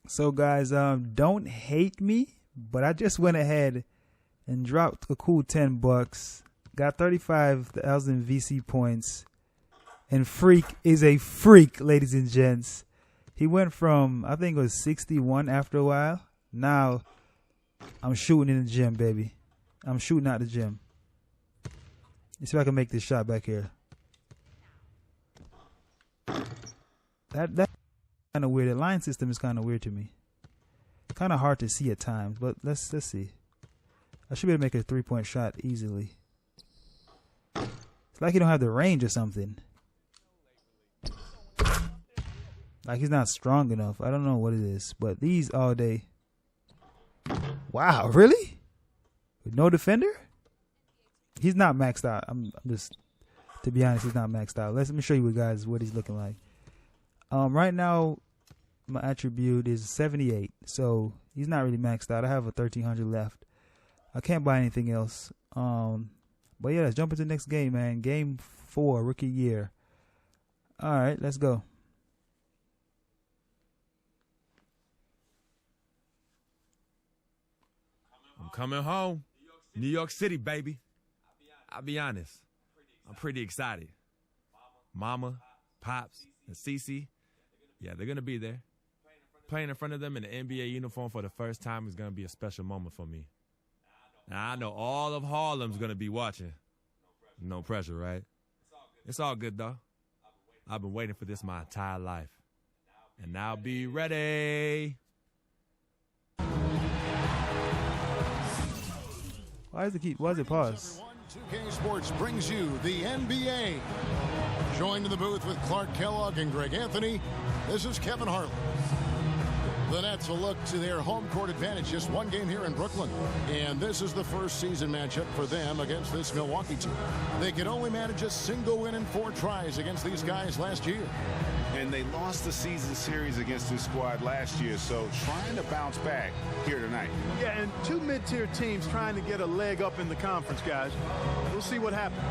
So guys, don't hate me, but I just went ahead and dropped a cool $10. Got 35,000 VC points. And Freak is a freak, ladies and gents. He went from, I think it was 61 after a while. Now, I'm shooting in the gym, baby. I'm shooting out the gym. Let's see if I can make this shot back here. That's kind of weird. The line system is kind of weird to me. Kind of hard to see at times, but let's see. I should be able to make a 3-point shot easily. It's like you don't have the range or something. Like he's not strong enough. I don't know what it is, but these all day. Wow, really? With no defender? He's not maxed out. I'm just, to be honest, he's not maxed out. Let me show you guys what he's looking like. Right now, my attribute is 78, so he's not really maxed out. I have a 1,300 left. I can't buy anything else. But yeah, let's jump into the next game, man. Game 4, rookie year. All right, let's go. I'm coming home. New York City, baby. I'll be honest. I'm pretty excited. Mama, Pops, and Cece, yeah, they're going to be there. Playing in front of them in the NBA uniform for the first time is going to be a special moment for me. Now, I know all of Harlem's going to be watching. No pressure, right? It's all good, though. I've been waiting for this my entire life. And now be ready. Why is it pause? 2K Sports brings you the NBA. Joined in the booth with Clark Kellogg and Greg Anthony, this is Kevin Harlan. The Nets will look to their home court advantage, just one game here in Brooklyn. And this is the first season matchup for them against this Milwaukee team. They could only manage a single win in 4 tries against these guys last year. And they lost the season series against this squad last year, so trying to bounce back here tonight. Yeah, and 2 mid-tier teams trying to get a leg up in the conference, guys. We'll see what happens.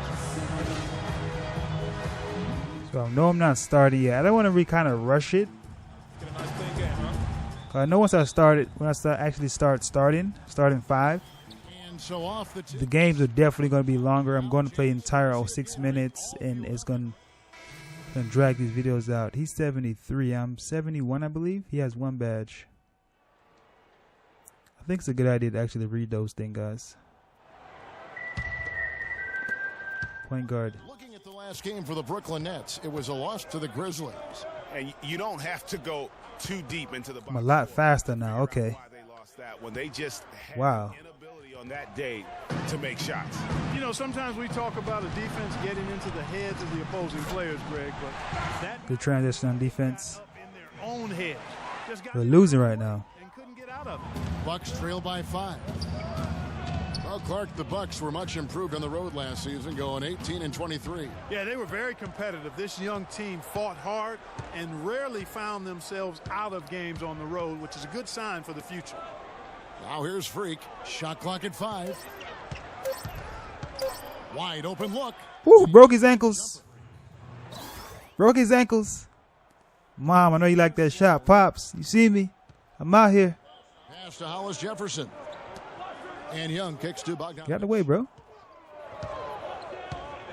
So I know I'm not starting yet. I don't want to kind of rush it. Get a nice clean game, huh? I know once I start starting 5, And so off the games are definitely going to be longer. I'm going to play entire 06 minutes, and it's going to drag these videos out. He's 73. I'm 71, I believe. He has 1 badge. I think it's a good idea to actually read those things, guys. Point guard. Looking at the last game for the Brooklyn Nets, it was a loss to the Grizzlies. And you don't have to go too deep into the box. I'm a lot faster now. Okay. They lost that when they just had wow. inability on that day to make shots. You know, sometimes we talk about a defense getting into the heads of the opposing players, Greg, but that good transition on defense. in their own heads. Just got They're losing right now. and couldn't get out of it. Bucks trail by 5. Well, Clark, the Bucks were much improved on the road last season, going 18-23. Yeah, they were very competitive. This young team fought hard and rarely found themselves out of games on the road, which is a good sign for the future. Now here's Freak. Shot clock at 5. Wide open look. Woo, broke his ankles. Broke his ankles. Mom, I know you like that shot. Pops, you see me? I'm out here. Pass to Hollis Jefferson. And Young kicks to Bogdan. Get out the way, bro.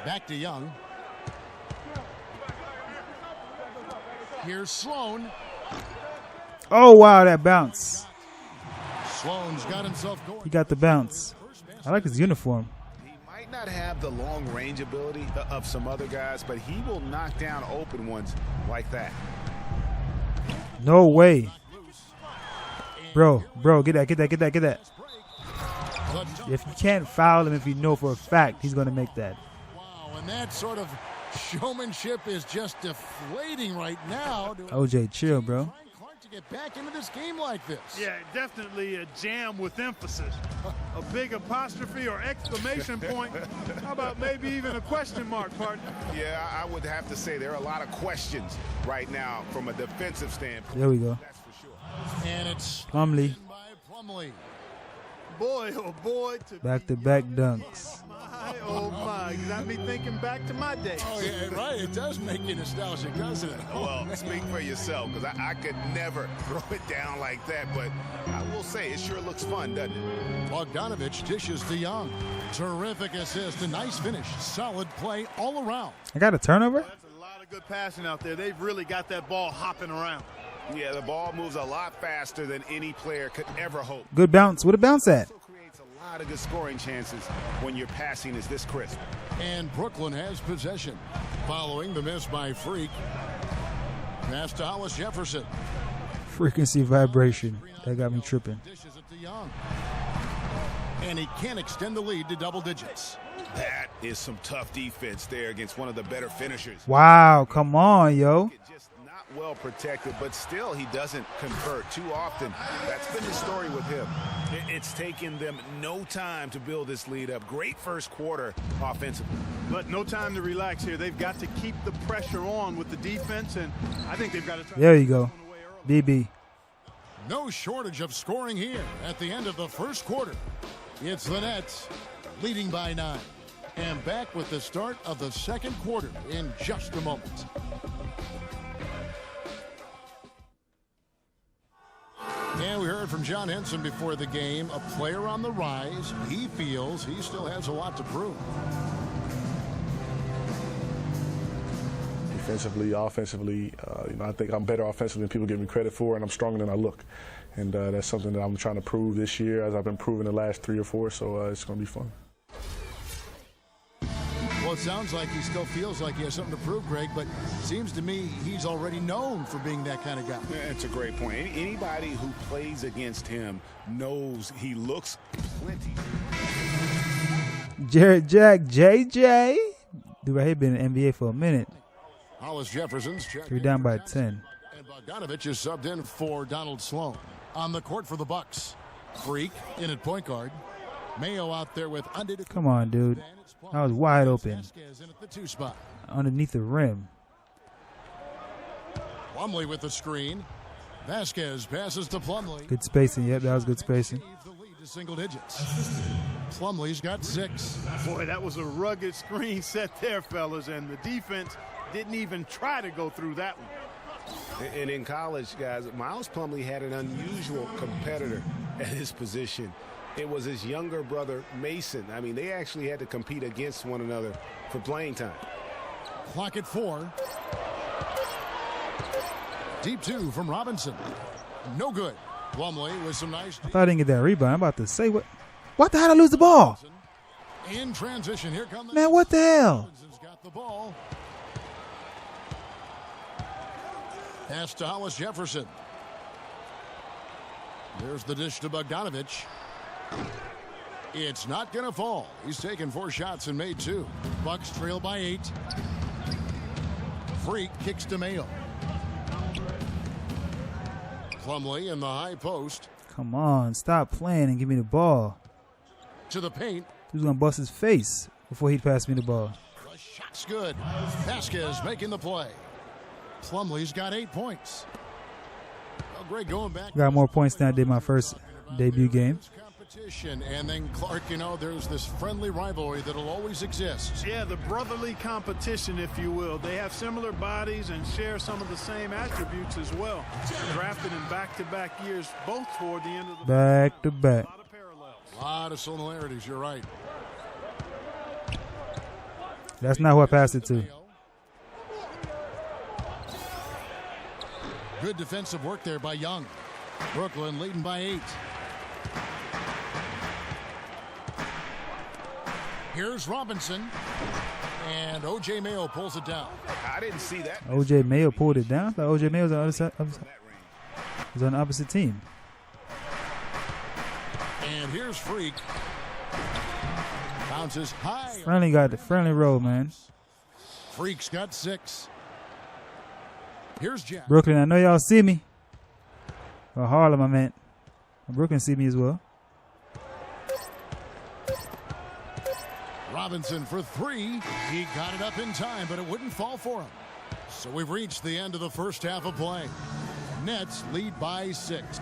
Back to Young. Here's Sloan. Oh, wow, that bounce. Sloan's got himself going. He got the bounce. I like his uniform. He might not have the long range ability of some other guys, but he will knock down open ones like that. No way. Bro, get that. If you can't foul him, if you know for a fact he's going to make that. Wow, and that sort of showmanship is just deflating right now. OJ, chill, bro. Trying Clark to get back into this game like this. Yeah, definitely a jam with emphasis. A big apostrophe or exclamation point. How about maybe even a question mark, partner? Yeah, I would have to say there are a lot of questions right now from a defensive standpoint. There we go. That's for sure. And it's Plumlee. by Plumlee. Boy, oh boy. Back-to-back dunks. My, oh my. You got me thinking back to my days. Oh, yeah, right. It does make you nostalgic, doesn't it? Well, speak for yourself, because I could never throw it down like that, but I will say it sure looks fun, doesn't it? Bogdanovich dishes to Young. Terrific assist, a nice finish. Solid play all around. I got a turnover? That's a lot of good passing out there. They've really got that ball hopping around. Yeah, the ball moves a lot faster than any player could ever hope. Good bounce. Where the bounce at? Also creates a lot of good scoring chances when your passing is this crisp. And Brooklyn has possession. Following the miss by Freak. Pass to Hollis Jefferson. Frequency vibration. That got me tripping. Dishes it to Young. And he can extend the lead to double digits. That is some tough defense there against one of the better finishers. Wow, come on, yo. Just not well protected, but still he doesn't convert too often. That's been the story with him. It's taken them no time to build this lead up. Great first quarter offensively. But no time to relax here. They've got to keep the pressure on with the defense, and I think they've got to try. There you go. BB. No shortage of scoring here at the end of the first quarter. It's the Nets leading by 9. And back with the start of the second quarter in just a moment. And we heard from John Henson before the game, a player on the rise. He feels he still has a lot to prove. Defensively, offensively, I think I'm better offensively than people give me credit for, and I'm stronger than I look. And that's something that I'm trying to prove this year, as I've been proving the last 3 or 4, so it's going to be fun. Well, it sounds like he still feels like he has something to prove, Greg, but seems to me he's already known for being that kind of guy. That's a great point. Anybody who plays against him knows he looks plenty. Jared Jack, JJ. Dude, right here been in the NBA for a minute. Hollis Jefferson's check. We're down by 10. And Bogdanovich is subbed in for Donald Sloan. On the court for the Bucks. Freak in at point guard. Mayo out there with Antetokounmpo. Come on, dude. I was wide open. Vasquez in at the 2 spot. Underneath the rim. Plumlee with the screen. Vasquez passes to Plumlee. Good spacing. Yep, that was good spacing. The lead to single digits. Plumlee's got 6. Boy, that was a rugged screen set there, fellas, and the defense didn't even try to go through that one. And in college, guys, Miles Plumlee had an unusual competitor at his position. It was his younger brother, Mason. I mean, they actually had to compete against one another for playing time. Clock at 4. Deep 2 from Robinson. No good. Plumlee with some nice. I thought I didn't get that rebound. I'm about to say what the hell? I lose the ball. In transition, here comes. Man, what the hell? Robinson's got the ball. Pass to Hollis Jefferson. There's the dish to Bogdanovich. It's not going to fall. He's taken 4 shots and made 2. Bucks trail by 8. Freak kicks to Mayo. Plumlee in the high post. Come on, stop playing and give me the ball. To the paint. He was going to bust his face before he'd pass me the ball. The shot's good. Vasquez making the play. Plumlee's got 8 points. Well, Greg, going back. Got more points than I did my first debut game. Competition, and then Clark, there's this friendly rivalry that'll always exist. Yeah, the brotherly competition, if you will. They have similar bodies and share some of the same attributes as well. Drafted in back-to-back years, both toward the end of the back-to-back. A lot of parallels. A lot of similarities, you're right. That's not who I passed it to. Good defensive work there by Young. Brooklyn leading by 8. Here's Robinson. And O.J. Mayo pulls it down. I didn't see that. O.J. Mayo pulled it down. I thought O.J. Mayo was on the other side. Was on the opposite team. And here's Freak. Bounces high. Friendly got the friendly roll, man. Freak's got 6. Here's Jack. Brooklyn, I know y'all see me. Or Harlem, I meant. Brooklyn see me as well. Robinson for 3. He got it up in time, but it wouldn't fall for him. So we've reached the end of the first half of play. Nets lead by 6.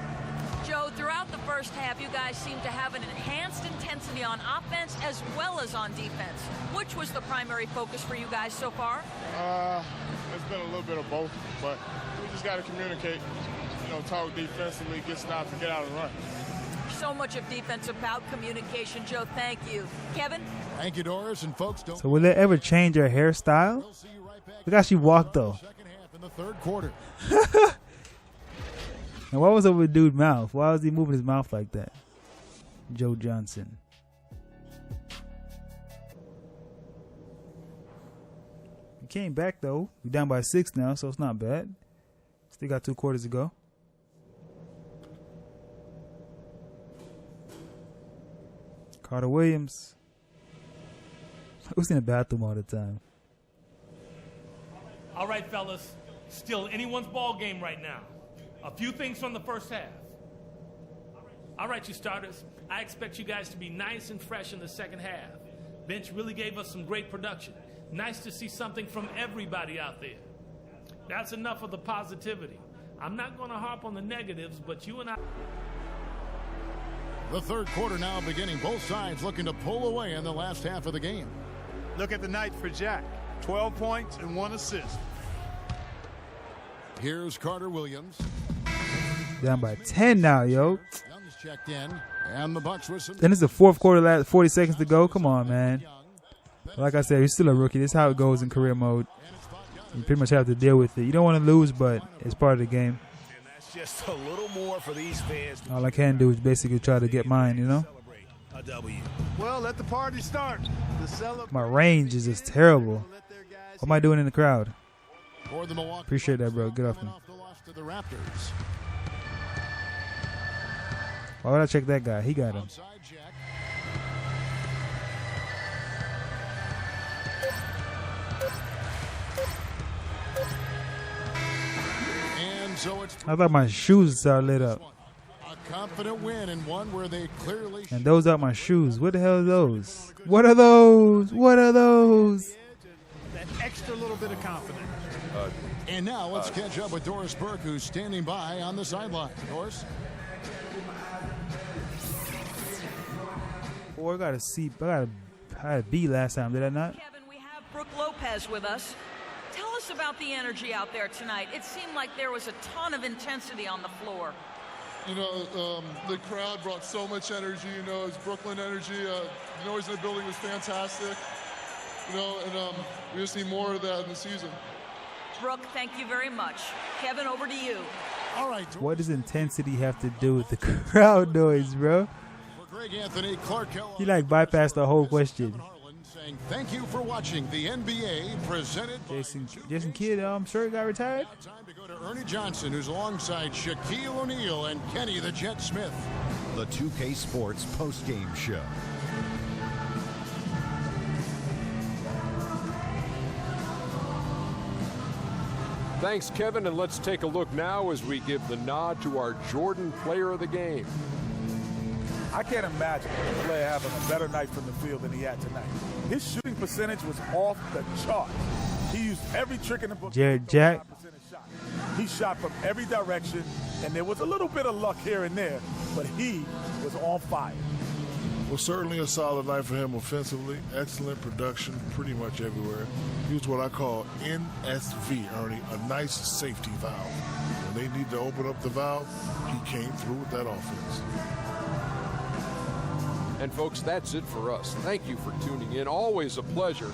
Joe, 3 Throughout the first half, you guys seem to have an enhanced intensity on offense as well as on defense. Which was the primary focus for you guys so far? It's been a little bit of both, but we just got to communicate, talk defensively, get stops, and get out and run. So much of defense about communication, Joe. Thank you. Kevin? Thank you, Doris. And folks, don't. So will they ever change her hairstyle? Look how she walked, though. Second half in the third quarter. And what was up with dude's mouth? Why was he moving his mouth like that? Joe Johnson. He came back, though. We're down by 6 now, so it's not bad. Still got 2 quarters to go. Carter Williams. Who's in the bathroom all the time? All right, fellas. Still anyone's ball game right now. A few things from the first half. All right, you starters. I expect you guys to be nice and fresh in the second half. Bench really gave us some great production. Nice to see something from everybody out there. That's enough of the positivity. I'm not going to harp on the negatives, but you and I... The third quarter now beginning. Both sides looking to pull away in the last half of the game. Look at the night for Jack. 12 points and 1 assist. Here's Carter Williams. Down by 10 now, yo. Young's checked in, and the Bucks with some. Then it's the fourth quarter, last 40 seconds to go. Come on, man. Like I said, he's still a rookie. This is how it goes in career mode. You pretty much have to deal with it. You don't want to lose, but it's part of the game. And that's just a little more for these fans. All I can do is basically try to get mine, you know? A W. Well, let the party start. My range is just terrible. What am I doing in the crowd? For the Milwaukee Appreciate that, bro. Get off me. off the loss to the Raptors. Why would I check that guy? He got him. Outside Jack. And so it's I thought my shoes are lit up. a confident win and one where they clearly. And those are my shoes. What the hell are those? What are those? What are those? That extra little bit of confidence. And now let's catch up with Doris Burke, who's standing by on the sideline. Doris? Boy, I got a C. I had a B last time, did I not? Kevin, we have Brooke Lopez with us. Tell us about the energy out there tonight. It seemed like there was a ton of intensity on the floor. The crowd brought so much energy, it's Brooklyn energy. The noise in the building was fantastic, and we just need more of that in the season. Brooke, thank you very much. Kevin, over to you. All right. What does intensity have to do with the crowd noise, bro? For Greg Anthony, Clark Kellogg. He bypassed the whole question. Kevin Harlan saying thank you for watching the NBA presented by Jason Kidd, I'm sure he got retired. Time to go to Ernie Johnson, who's alongside Shaquille O'Neal and Kenny the Jet Smith. The 2K Sports postgame show. Thanks, Kevin, and let's take a look now as we give the nod to our Jordan Player of the Game. I can't imagine a player having a better night from the field than he had tonight. His shooting percentage was off the chart. He used every trick in the book. Jared Jack. He shot from every direction, and there was a little bit of luck here and there, but he was on fire. Well, certainly a solid night for him offensively. Excellent production pretty much everywhere. He was what I call NSV, Ernie, a nice safety valve. When they need to open up the valve, he came through with that offense. And folks, that's it for us. Thank you for tuning in. Always a pleasure.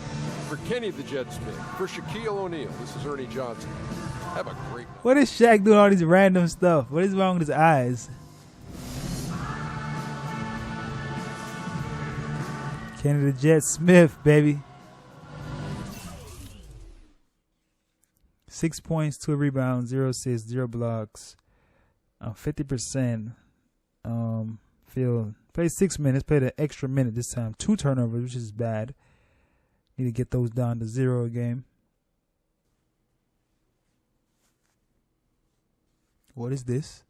For Kenny the Jet Smith, for Shaquille O'Neal, this is Ernie Johnson. Have a great night. What is Shaq doing all these random stuff? What is wrong with his eyes? Kenny the Jet Smith, baby. 6 points, 2 rebounds, 0 assists, 0 blocks. 50%. Played 6 minutes, played an extra minute this time. 2 turnovers, which is bad. Need to get those down to 0 a game. What is this?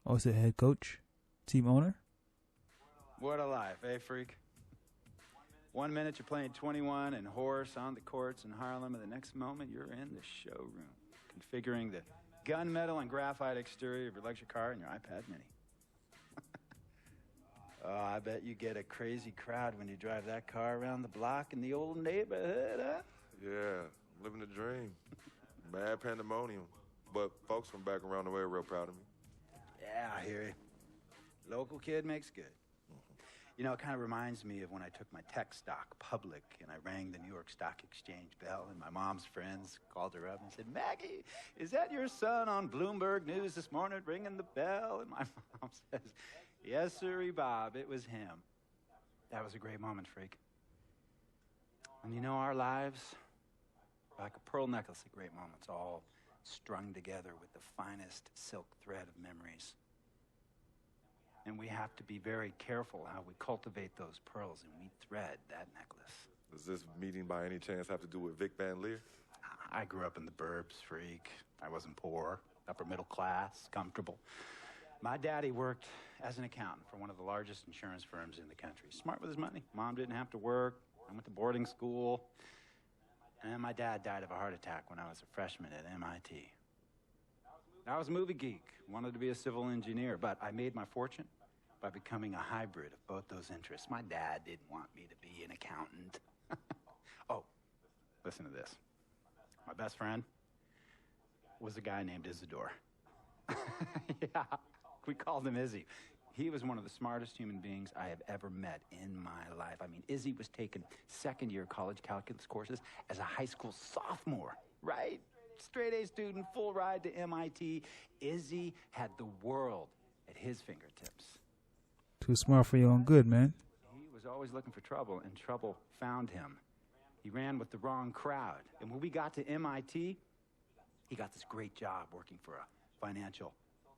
Oh, it's a head coach? Team owner? What a life, eh, freak? 1 minute you're playing 21 and Horace on the courts in Harlem, and the next moment you're in the showroom, configuring the gunmetal and graphite exterior of your luxury car and your iPad mini. Oh, I bet you get a crazy crowd when you drive that car around the block in the old neighborhood, huh? Yeah, I'm living the dream. Mad pandemonium. But folks from back around the way are real proud of me. Yeah, I hear you. Local kid makes good. You know, it kind of reminds me of when I took my tech stock public and I rang the New York Stock Exchange bell and my mom's friends called her up and said, Maggie, is that your son on Bloomberg News this morning ringing the bell? And my mom says, yes, sirree, Bob, it was him. That was a great moment, freak. And you know, our lives are like a pearl necklace of great moments, all strung together with the finest silk thread of memories. And we have to be very careful how we cultivate those pearls and we thread that necklace. Does this meeting by any chance have to do with Vic Van Leer? I grew up in the burbs, freak. I wasn't poor, upper middle class, comfortable. My daddy worked as an accountant for one of the largest insurance firms in the country. Smart with his money. Mom didn't have to work. I went to boarding school. And my dad died of a heart attack when I was a freshman at MIT. I was a movie geek, wanted to be a civil engineer, but I made my fortune by becoming a hybrid of both those interests. My dad didn't want me to be an accountant. Oh, listen to this. My best friend was a guy named Isidore. Yeah, we called him Eazi. He was one of the smartest human beings I have ever met in my life. I mean, Eazi was taking second-year college calculus courses as a high school sophomore, right? Straight-A student, full ride to MIT. Eazi had the world at his fingertips. Too smart for your own good, man. He was always looking for trouble, and trouble found him. He ran with the wrong crowd. And when we got to MIT, he got this great job working for a financial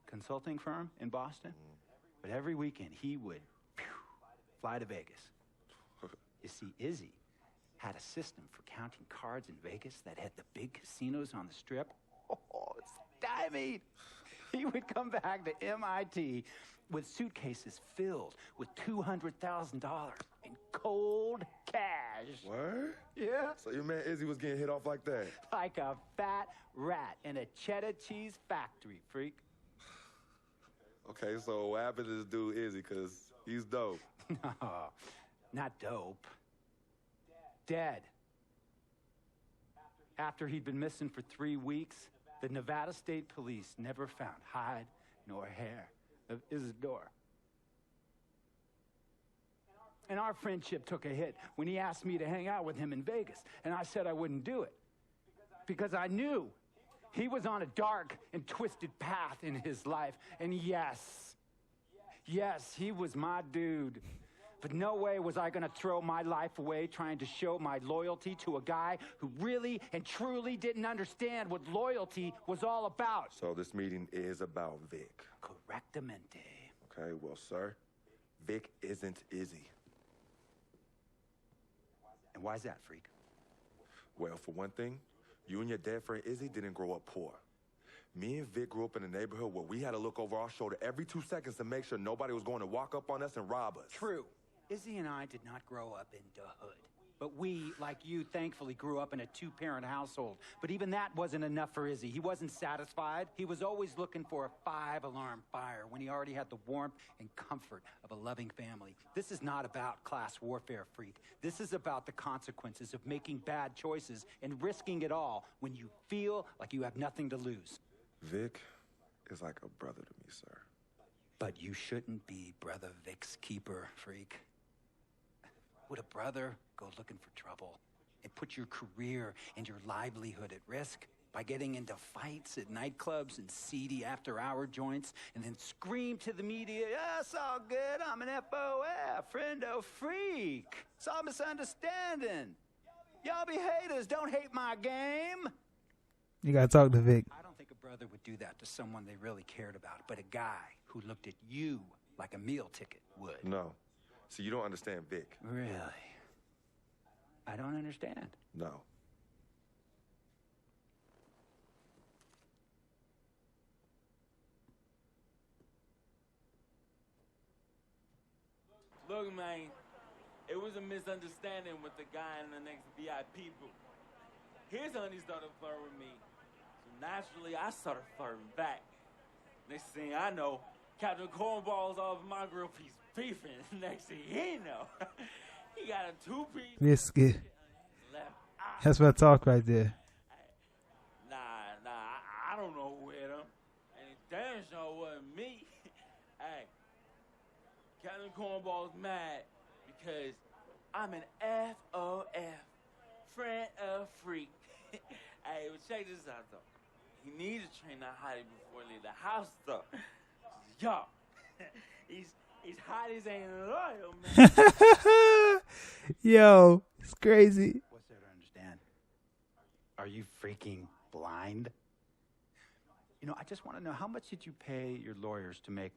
consulting firm in Boston. But every weekend, he would fly to Vegas. You see, Eazi had a system for counting cards in Vegas that had the big casinos on the Strip. Oh, it's stymied. He would come back to MIT with suitcases filled with $200,000 in cold cash. Word? Yeah. So your man Eazi was getting hit off like that? Like a fat rat in a cheddar cheese factory, freak. Okay, so what happened to this dude Eazi? Because he's dope. No, not dope. Dead. After he'd been missing for 3 weeks, the Nevada State Police never found hide nor hair of Isidore. And our friendship took a hit when he asked me to hang out with him in Vegas, and I said I wouldn't do it because I knew he was on a dark and twisted path in his life. And yes, he was my dude. But no way was I going to throw my life away trying to show my loyalty to a guy who really and truly didn't understand what loyalty was all about. So this meeting is about Vic. Correctamente. Okay, well, sir, Vic isn't Eazi. And why's that, freak? Well, for one thing, you and your dead friend Eazi didn't grow up poor. Me and Vic grew up in a neighborhood where we had to look over our shoulder every 2 seconds to make sure nobody was going to walk up on us and rob us. True. Eazi and I did not grow up in the hood. But we, like you, thankfully grew up in a two-parent household. But even that wasn't enough for Eazi. He wasn't satisfied. He was always looking for a 5-alarm fire when he already had the warmth and comfort of a loving family. This is not about class warfare, freak. This is about the consequences of making bad choices and risking it all when you feel like you have nothing to lose. Vic is like a brother to me, sir. But you shouldn't be Brother Vic's keeper, freak. Would a brother go looking for trouble and put your career and your livelihood at risk by getting into fights at nightclubs and seedy after-hour joints and then scream to the media, yeah, it's all good, I'm an FOF, friendo freak. It's all misunderstanding. Y'all be haters, don't hate my game. You gotta talk to Vic. I don't think a brother would do that to someone they really cared about, but a guy who looked at you like a meal ticket would. No. See, you don't understand Vic. Really? I don't understand. No. Look, man, it was a misunderstanding with the guy in the next VIP booth. His honey started flirting with me. So naturally, I started flirting back. Next thing I know, Captain Cornball's off my grill piece beefing. Next thing he know, he got a 2-piece. Biscuit. That's what I talk right there. Nah, I don't know who hit him. And it damn sure wasn't me. Hey, Captain Cornball's mad because I'm an FOF, friend of freak. Hey, but check this out, though. He needs to train that hottie before he leave the house, though. Yo, he's hot as ain't loyal, man. Yo, it's crazy. What's there to understand? Are you freaking blind? You know, I just want to know, how much did you pay your lawyers to make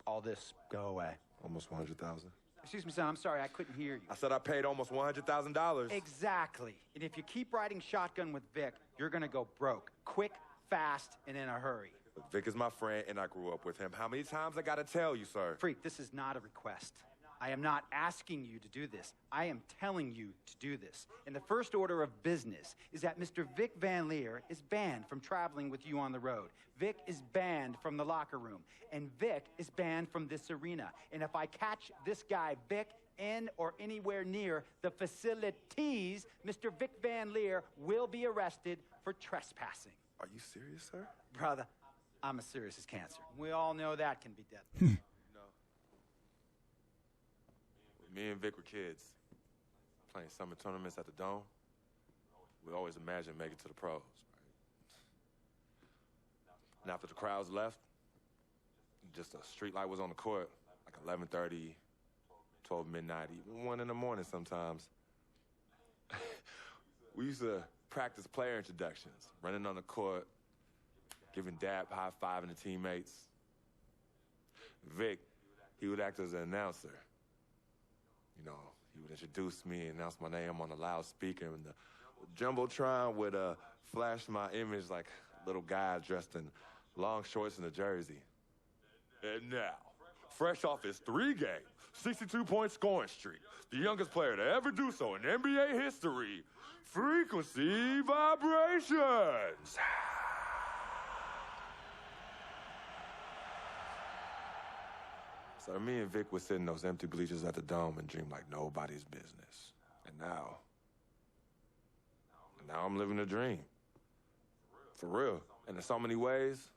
all this go away? Almost $100,000. Excuse me, son, I'm sorry, I couldn't hear you. I said I paid almost $100,000. Exactly. And if you keep riding shotgun with Vic, you're going to go broke. Quick, fast, and in a hurry. But Vic is my friend, and I grew up with him. How many times I got to tell you, sir? Freak, this is not a request. I am not asking you to do this. I am telling you to do this. And the first order of business is that Mr. Vic Van Leer is banned from traveling with you on the road. Vic is banned from the locker room. And Vic is banned from this arena. And if I catch this guy, Vic, in or anywhere near the facilities, Mr. Vic Van Leer will be arrested for trespassing. Are you serious, sir? Brother, I'm as serious as cancer. We all know that can be deadly. Me and Vic were kids, playing summer tournaments at the Dome. We always imagined making it to the pros, right? And after the crowds left, just a street light was on the court, like 11:30, 12 midnight, even 1 in the morning sometimes. We used to practice player introductions, running on the court, giving dab, high-fiving the teammates. Vic, he would act as an announcer. You know, he would introduce me and announce my name on a loudspeaker, and the Jumbotron would flash my image like a little guy dressed in long shorts and a jersey. And now, fresh off his 3-game, 62-point scoring streak, the youngest player to ever do so in NBA history, Frequency Vibrations. So me and Vic would sit in those empty bleachers at the Dome and dream like nobody's business. And now I'm living a dream. For real. And in so many ways,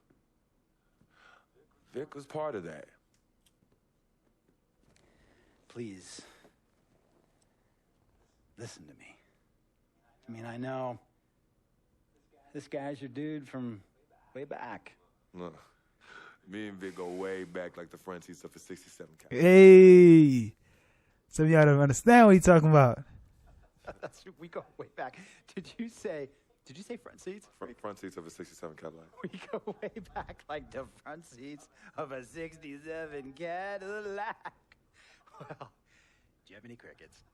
Vic was part of that. Please, listen to me. I mean, I know this guy's your dude from way back. Look. Me and Vic go way back like the front seats of a 67 Cadillac. Hey, some of y'all don't understand what he's talking about. We go way back. Did you say front seats? Front seats of a 67 Cadillac. We go way back like the front seats of a 67 Cadillac. Well, do you have any crickets?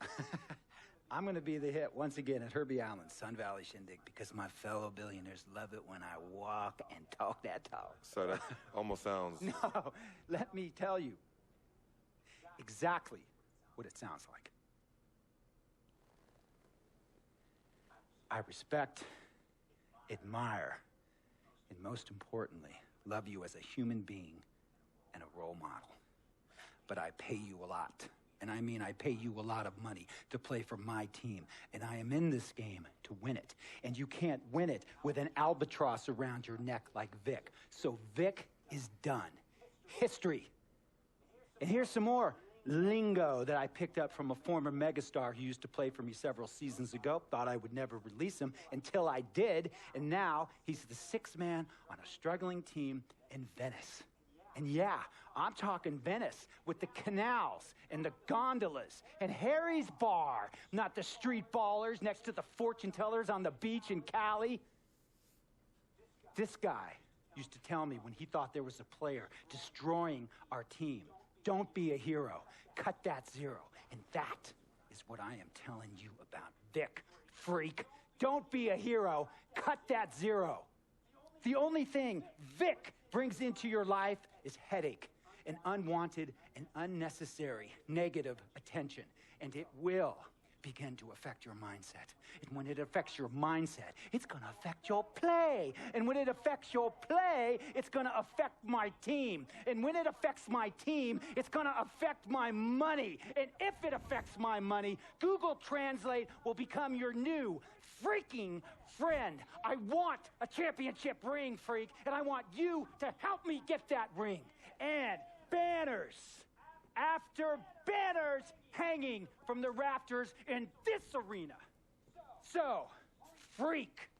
I'm going to be the hit once again at Herbie Allen's Sun Valley Shindig because my fellow billionaires love it when I walk and talk that talk. So that almost sounds... No, let me tell you exactly what it sounds like. I respect, admire, and most importantly, love you as a human being and a role model. But I pay you a lot. And I mean, I pay you a lot of money to play for my team. And I am in this game to win it. And you can't win it with an albatross around your neck like Vic. So Vic is done. History. And here's some more lingo that I picked up from a former megastar who used to play for me several seasons ago. Thought I would never release him until I did. And now he's the sixth man on a struggling team in Venice. And yeah, I'm talking Venice with the canals and the gondolas and Harry's Bar, not the street ballers next to the fortune tellers on the beach in Cali. This guy used to tell me when he thought there was a player destroying our team, don't be a hero, cut that zero. And that is what I am telling you about Vic, freak. Don't be a hero, cut that zero. The only thing Vic brings into your life is headache and unwanted and unnecessary negative attention. And it will begin to affect your mindset. And when it affects your mindset, it's going to affect your play. And when it affects your play, it's going to affect my team. And when it affects my team, it's going to affect my money. And if it affects my money, Google Translate will become your new freaking friend. I want a championship ring, freak, and I want you to help me get that ring. And banners after banners hanging from the rafters in this arena. So, freak,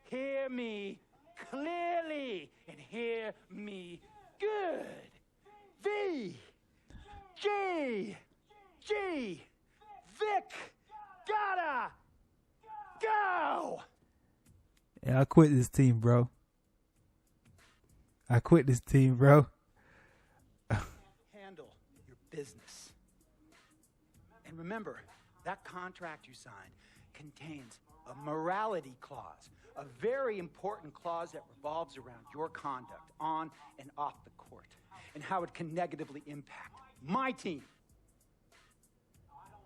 hear me clearly and hear me good. V, G, Vic, gotta go. Yeah, I quit this team, bro. Handle your business. And remember, that contract you signed contains a morality clause, a very important clause that revolves around your conduct on and off the court and how it can negatively impact my team.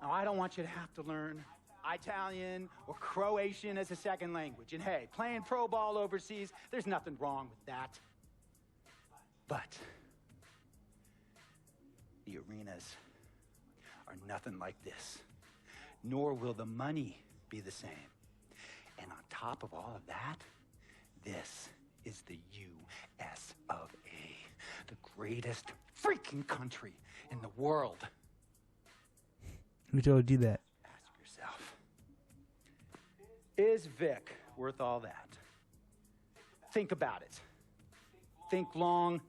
Now, I don't want you to have to learn Italian or Croatian as a second language. And hey, playing pro ball overseas, there's nothing wrong with that. But the arenas are nothing like this, nor will the money be the same. And on top of all of that, this is the U.S. of A., the greatest freaking country in the world. Who told you that? Ask yourself, is Vic worth all that? Think about it. Think long,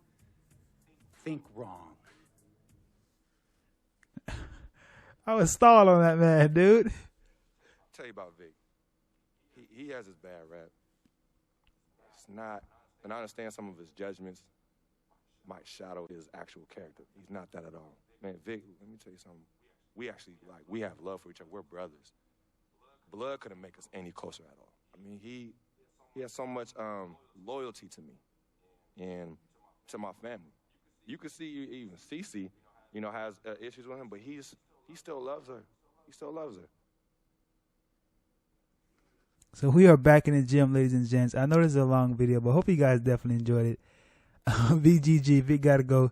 think wrong. I was stalled on that man, dude. I'll tell you about Vic. He has his bad rap. It's not, and I understand some of his judgments might shadow his actual character. He's not that at all. Man, Vic, let me tell you something. We have love for each other. We're brothers. Blood couldn't make us any closer at all. I mean, he has so much loyalty to me and to my family. You could see even Cece, has issues with him, but he still loves her. He still loves her. So we are back in the gym, ladies and gents. I know this is a long video, but hope you guys definitely enjoyed it. VGG, Vic gotta go.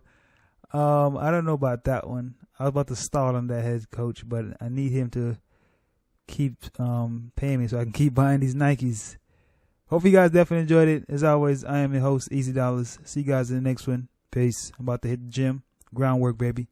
I don't know about that one. I was about to stall on that head coach, but I need him to keep paying me so I can keep buying these Nikes. Hope you guys definitely enjoyed it. As always, I am your host, Eazi Dollaz. See you guys in the next one. Peace. I'm about to hit the gym. Groundwork, baby.